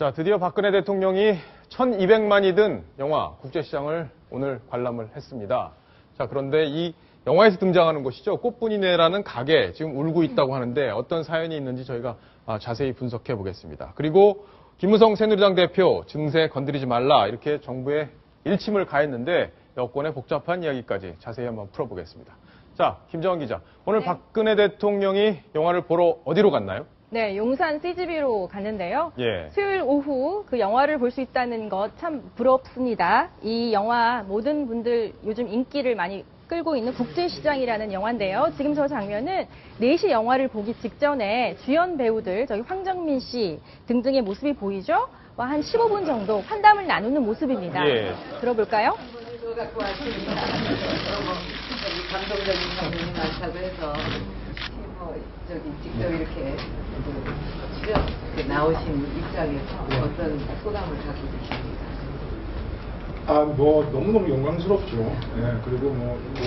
자, 드디어 박근혜 대통령이 1200만이 든 영화 국제시장을 오늘 관람을 했습니다. 자, 그런데 이 영화에서 등장하는 곳이죠. 꽃분이네라는 가게 지금 울고 있다고 하는데 어떤 사연이 있는지 저희가 자세히 분석해 보겠습니다. 그리고 김무성 새누리당 대표 증세 건드리지 말라 이렇게 정부에 일침을 가했는데 여권의 복잡한 이야기까지 자세히 한번 풀어보겠습니다. 자, 김정은 기자. 오늘 네. 박근혜 대통령이 영화를 보러 어디로 갔나요? 네, 용산 CGV로 갔는데요. 예. 수요일 오후 그 영화를 볼 수 있다는 것 참 부럽습니다. 이 영화 모든 분들 요즘 인기를 많이 끌고 있는 국제시장이라는 영화인데요. 지금 저 장면은 4시 영화를 보기 직전에 주연 배우들, 저기 황정민 씨 등등의 모습이 보이죠? 한 15분 정도 환담을 나누는 모습입니다. 예. 들어볼까요? 감동적인 장면이 많다고 해서 직접 이렇게 출연 나오신 입장에서 어떤 소감을 갖고 계십니까? 너무너무 영광스럽죠. 예, 그리고 이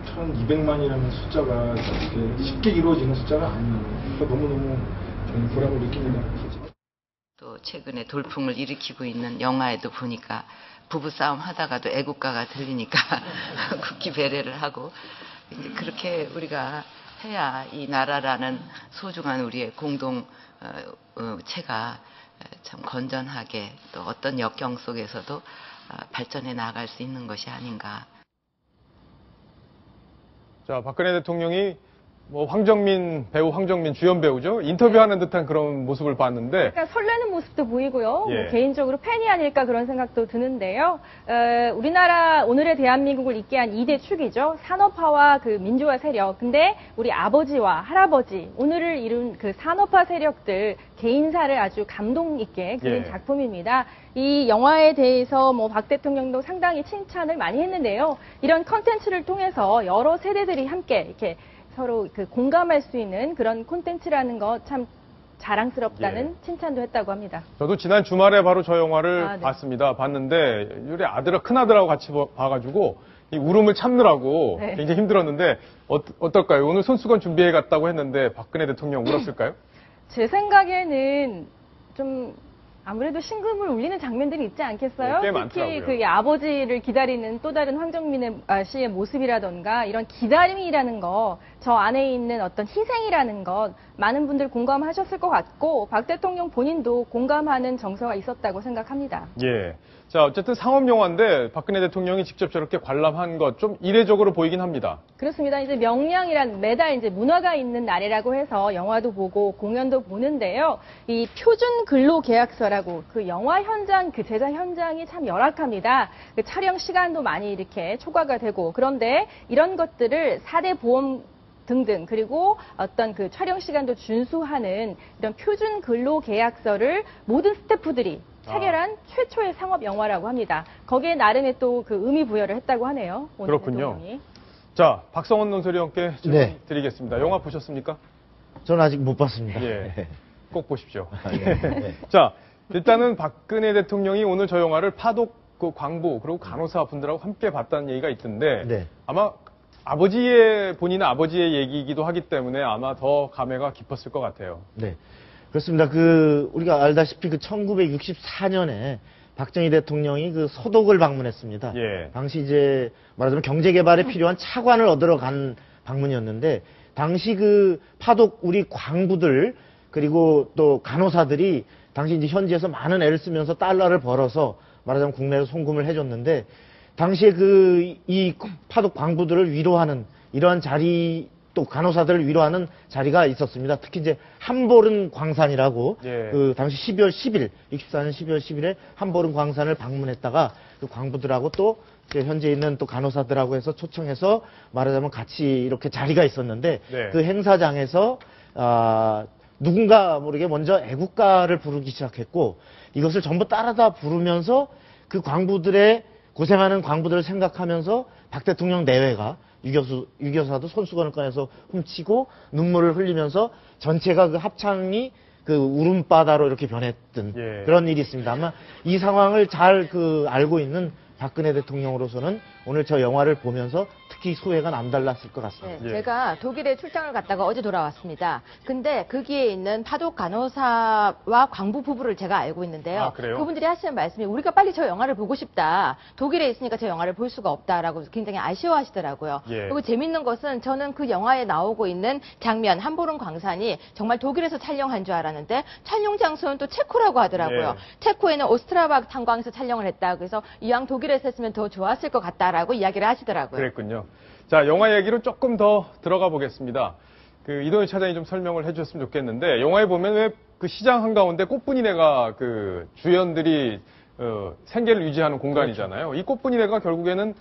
1200만이라는 숫자가 이렇게 쉽게 이루어지는 숫자가 아니에요. 너무너무 저는 보람을 느낍니다. 또 최근에 돌풍을 일으키고 있는 영화에도 보니까 부부싸움 하다가도 애국가가 들리니까 국기 배려를 하고 이제 그렇게 우리가 해야 이 나라라는 소중한 우리의 공동체가 참 건전하게 또 어떤 역경 속에서도 발전해 나갈 수 있는 것이 아닌가. 자, 박근혜 대통령이 황정민 배우, 황정민 주연 배우죠. 인터뷰하는 듯한 그런 모습을 봤는데. 약간 설레는 모습도 보이고요. 예. 개인적으로 팬이 아닐까 그런 생각도 드는데요. 우리나라 오늘의 대한민국을 잇게 한 2대 축이죠. 산업화와 그 민주화 세력. 근데 우리 아버지와 할아버지, 오늘을 이룬 그 산업화 세력들 개인사를 아주 감동 있게 그린 예. 작품입니다. 이 영화에 대해서 박 대통령도 상당히 칭찬을 많이 했는데요. 이런 컨텐츠를 통해서 여러 세대들이 함께 이렇게 서로 공감할 수 있는 그런 콘텐츠라는 거 참 자랑스럽다는 칭찬도 했다고 합니다. 저도 지난 주말에 바로 저 영화를 네. 봤습니다. 봤는데 우리 큰아들하고 같이 봐가지고 이 울음을 참느라고 네. 굉장히 힘들었는데 어떨까요? 오늘 손수건 준비해 갔다고 했는데 박근혜 대통령 울었을까요? 제 생각에는 좀 아무래도 심금을 울리는 장면들이 있지 않겠어요? 꽤 특히 많더라고요. 그 아버지를 기다리는 또 다른 황정민 씨의 모습이라던가 이런 기다림이라는 거, 저 안에 있는 어떤 희생이라는 것 많은 분들 공감하셨을 것 같고 박 대통령 본인도 공감하는 정서가 있었다고 생각합니다. 예. 자, 어쨌든 상업 영화인데 박근혜 대통령이 직접 저렇게 관람한 것 좀 이례적으로 보이긴 합니다. 그렇습니다. 이제 명량이란 매달 이제 문화가 있는 날이라고 해서 영화도 보고 공연도 보는데요. 이 표준 근로 계약서라고 그 영화 현장, 그 제작 현장이 참 열악합니다. 그 촬영 시간도 많이 이렇게 초과가 되고 그런데 이런 것들을 4대 보험 등등 그리고 어떤 그 촬영 시간도 준수하는 이런 표준 근로 계약서를 모든 스태프들이 체결한 최초의 상업 영화라고 합니다. 거기에 나름의 또 그 의미 부여를 했다고 하네요. 오늘 그렇군요. 대통령이. 자, 박성원 논설위원께 질문 네. 드리겠습니다. 영화 보셨습니까? 저는 아직 못 봤습니다. 예. 꼭 보십시오. 네. 자, 일단은 박근혜 대통령이 오늘 저 영화를 파독 그 광부 그리고 간호사 분들하고 함께 봤다는 얘기가 있던데 네. 아마 본인의 아버지의 얘기이기도 하기 때문에 아마 더 감회가 깊었을 것 같아요. 네. 그렇습니다. 우리가 알다시피 1964년에 박정희 대통령이 서독을 방문했습니다. 예. 당시 이제 말하자면 경제 개발에 필요한 차관을 얻으러 간 방문이었는데 당시 파독 우리 광부들 그리고 또 간호사들이 당시 이제 현지에서 많은 애를 쓰면서 달러를 벌어서 말하자면 국내에서 송금을 해줬는데 당시에 이 파독 광부들을 위로하는 이러한 자리 또 간호사들을 위로하는 자리가 있었습니다. 특히 이제 함보른 광산이라고 예. 당시 12월 10일, 64년 12월 10일에 함보른 광산을 방문했다가 그 광부들하고 또 현재 있는 또 간호사들하고 해서 초청해서 말하자면 같이 이렇게 자리가 있었는데 네. 그 행사장에서 누군가 모르게 먼저 애국가를 부르기 시작했고 이것을 전부 따라다 부르면서 그 고생하는 광부들을 생각하면서 박 대통령 내외가 유교사도 손수건을 꺼내서 훔치고 눈물을 흘리면서 전체가 합창이 울음바다로 이렇게 변했던 예. 그런 일이 있습니다. 아마 이 상황을 잘 알고 있는 박근혜 대통령으로서는 오늘 저 영화를 보면서 특히 솔직히 수혜가 남달랐을 것 같습니다. 네, 예. 제가 독일에 출장을 갔다가 어제 돌아왔습니다. 근데 거기에 있는 파독 간호사와 광부 부부를 제가 알고 있는데요. 아, 그래요? 그분들이 하시는 말씀이 우리가 빨리 저 영화를 보고 싶다. 독일에 있으니까 저 영화를 볼 수가 없다라고 굉장히 아쉬워하시더라고요. 예. 그리고 재밌는 것은 저는 그 영화에 나오고 있는 장면 한보름 광산이 정말 독일에서 촬영한 줄 알았는데 촬영 장소는 또 체코라고 하더라고요. 예. 체코에는 오스트라박 탄광에서 촬영을 했다. 그래서 이왕 독일에서 했으면 더 좋았을 것 같다라고 이야기를 하시더라고요. 그랬군요. 자, 영화 얘기로 조금 더 들어가 보겠습니다. 이도현 차장이 좀 설명을 해주셨으면 좋겠는데, 영화에 보면 왜 그 시장 한가운데 꽃분이네가 그 주연들이 생계를 유지하는 공간이잖아요. 이 꽃분이네가 결국에는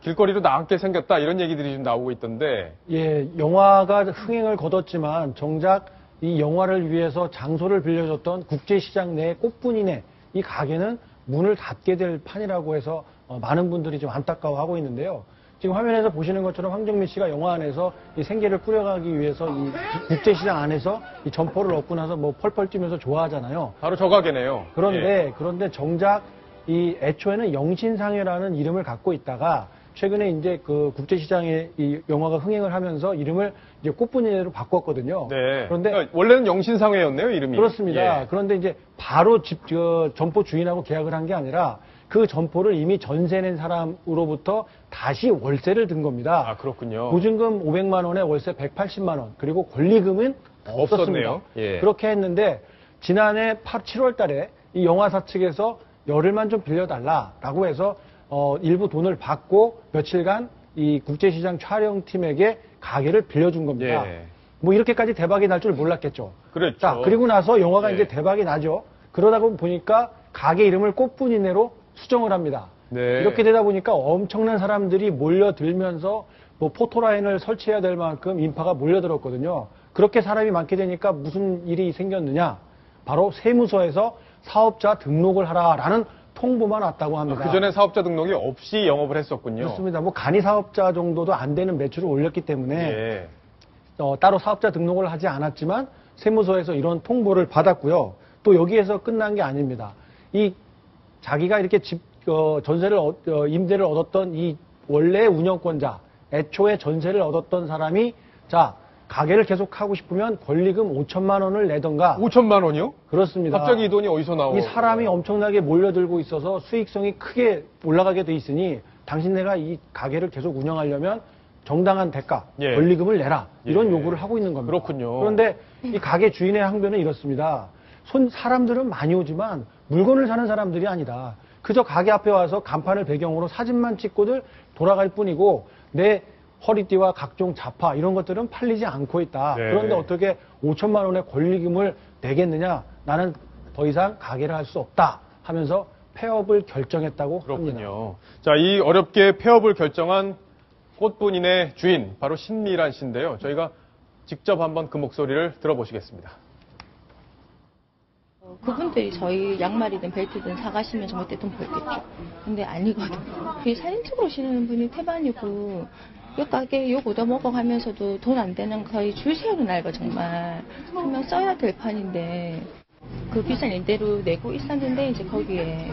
길거리로 나앉게 생겼다 이런 얘기들이 좀 나오고 있던데. 예, 영화가 흥행을 거뒀지만 정작 이 영화를 위해서 장소를 빌려줬던 국제시장 내 꽃분이네 이 가게는 문을 닫게 될 판이라고 해서 많은 분들이 좀 안타까워하고 있는데요. 지금 화면에서 보시는 것처럼 황정민 씨가 영화 안에서 이 생계를 꾸려가기 위해서 이 국제시장 안에서 이 점포를 얻고 나서 뭐 펄펄 뛰면서 좋아하잖아요. 바로 저 가게네요. 예. 그런데 정작 이 애초에는 영신상회라는 이름을 갖고 있다가 최근에 이제 그 국제시장에 이 영화가 흥행을 하면서 이름을 이제 꽃분이네로 바꿨거든요. 네. 그런데 그러니까 원래는 영신상회였네요, 이름이. 그렇습니다. 예. 그런데 이제 바로 점포 주인하고 계약을 한 게 아니라 그 점포를 이미 전세 낸 사람으로부터 다시 월세를 든 겁니다. 아, 그렇군요. 보증금 500만 원에 월세 180만 원, 그리고 권리금은 없었습니다. 없었네요. 예. 그렇게 했는데 지난해 7월 달에 이 영화사 측에서 열흘만 좀 빌려달라라고 해서 일부 돈을 받고 며칠간 이 국제시장 촬영팀에게 가게를 빌려준 겁니다. 예. 뭐 이렇게까지 대박이 날 줄 몰랐겠죠. 그랬죠. 자, 그리고 나서 영화가 예. 이제 대박이 나죠. 그러다 보니까 가게 이름을 꽃분이네로 수정을 합니다. 네. 이렇게 되다 보니까 엄청난 사람들이 몰려들면서 뭐 포토라인을 설치해야 될 만큼 인파가 몰려들었거든요. 그렇게 사람이 많게 되니까 무슨 일이 생겼느냐? 바로 세무서에서 사업자 등록을 하라라는 통보만 왔다고 합니다. 그 전에 사업자 등록이 없이 영업을 했었군요. 그렇습니다. 뭐 간이 사업자 정도도 안 되는 매출을 올렸기 때문에 예. 따로 사업자 등록을 하지 않았지만 세무서에서 이런 통보를 받았고요. 또 여기에서 끝난 게 아닙니다. 이 자기가 이렇게 전세를 임대를 얻었던 이 원래 운영권자, 애초에 전세를 얻었던 사람이 자 가게를 계속 하고 싶으면 권리금 5천만 원을 내던가. 5천만 원이요? 그렇습니다. 갑자기 이 돈이 어디서 나오고? 이 사람이 엄청나게 몰려들고 있어서 수익성이 크게 올라가게 돼 있으니 당신네가 이 가게를 계속 운영하려면 정당한 대가, 예. 권리금을 내라 이런 예. 요구를 하고 있는 겁니다. 그렇군요. 그런데 이 가게 주인의 항변은 이렇습니다. 사람들은 많이 오지만 물건을 사는 사람들이 아니다. 그저 가게 앞에 와서 간판을 배경으로 사진만 찍고들 돌아갈 뿐이고 내 허리띠와 각종 자파 이런 것들은 팔리지 않고 있다. 네. 그런데 어떻게 5천만 원의 권리금을 내겠느냐? 나는 더 이상 가게를 할 수 없다 하면서 폐업을 결정했다고 합니다. 그렇군요. 자, 이 어렵게 폐업을 결정한 꽃분이네 주인, 바로 신미란 씨인데요. 저희가 직접 한번 그 목소리를 들어보시겠습니다. 그분들이 저희 양말이든 벨트든 사가시면 정말 떼돈 벌겠죠. 근데 아니거든요. 이 사진 찍으러 오시는 분이 태반이고, 요 가게 요 얻어 먹어가면서도 돈 안 되는 거의 줄 세우는 알바 정말. 그러면 써야 될 판인데, 그 비싼 임대료 내고 있었는데, 이제 거기에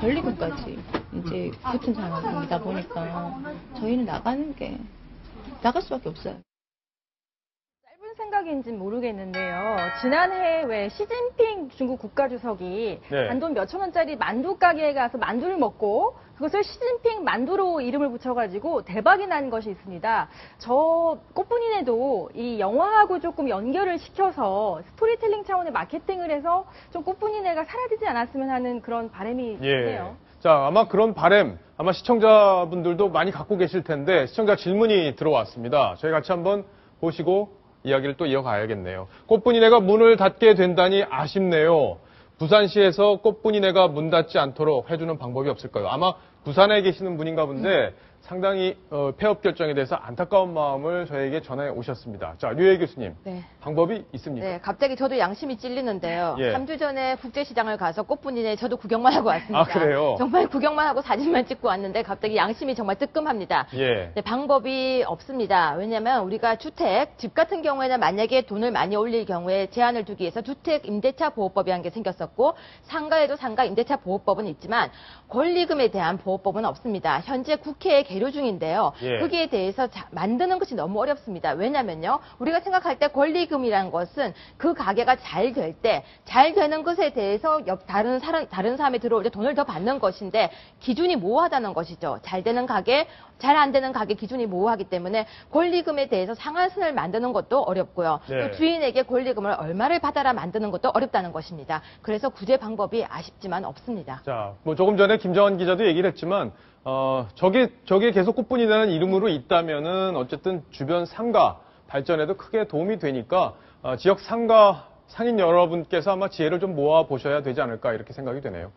권리금까지 이제 붙은 상황이다 보니까, 저희는 나갈 수밖에 없어요. 짧은 생각인지는 모르겠는데요. 지난해 왜 시진핑 중국 국가주석이 네. 단돈 몇천 원짜리 만두 가게에 가서 만두를 먹고 그것을 시진핑 만두로 이름을 붙여가지고 대박이 난 것이 있습니다. 저 꽃분이네도 이 영화하고 조금 연결을 시켜서 스토리텔링 차원의 마케팅을 해서 좀 꽃분이네가 사라지지 않았으면 하는 그런 바람이 있네요. 자, 아마 그런 바람, 아마 시청자분들도 많이 갖고 계실 텐데 시청자 질문이 들어왔습니다. 저희 같이 한번 보시고 이야기를 또 이어가야겠네요. 꽃분이네가 문을 닫게 된다니 아쉽네요. 부산시에서 꽃분이네가 문 닫지 않도록 해주는 방법이 없을까요? 아마 부산에 계시는 분인가 본데 상당히 폐업 결정에 대해서 안타까운 마음을 저에게 전해 오셨습니다. 자, 류혜 교수님, 네. 방법이 있습니까? 네, 갑자기 저도 양심이 찔리는데요. 예. 3주 전에 국제시장을 가서 꽃분이네 저도 구경만 하고 왔습니다. 아, 그래요? 정말 구경만 하고 사진만 찍고 왔는데 갑자기 양심이 정말 뜨끔합니다. 예. 네, 방법이 없습니다. 왜냐하면 우리가 집 같은 경우에는 만약에 돈을 많이 올릴 경우에 제한을 두기 위해서 주택 임대차 보호법이라는 게 생겼었고 상가에도 상가 임대차 보호법은 있지만 권리금에 대한 보호법은 없습니다. 현재 국회에 계류 중인데요. 예. 거기에 대해서 만드는 것이 너무 어렵습니다. 왜냐면요. 우리가 생각할 때 권리금이라는 것은 그 가게가 잘 될 때, 잘 되는 것에 대해서 다른 사람이 들어올 때 돈을 더 받는 것인데 기준이 모호하다는 것이죠. 잘 되는 가게, 잘 안 되는 가게 기준이 모호하기 때문에 권리금에 대해서 상한선을 만드는 것도 어렵고요. 네. 또 주인에게 권리금을 얼마를 받아라 만드는 것도 어렵다는 것입니다. 그래서 구제 방법이 아쉽지만 없습니다. 자, 뭐 조금 전에 김정환 기자도 얘기를 했지만, 저게 계속 꽃분이라는 이름으로 있다면은 어쨌든 주변 상가 발전에도 크게 도움이 되니까, 지역 상인 여러분께서 아마 지혜를 좀 모아 보셔야 되지 않을까 이렇게 생각이 되네요.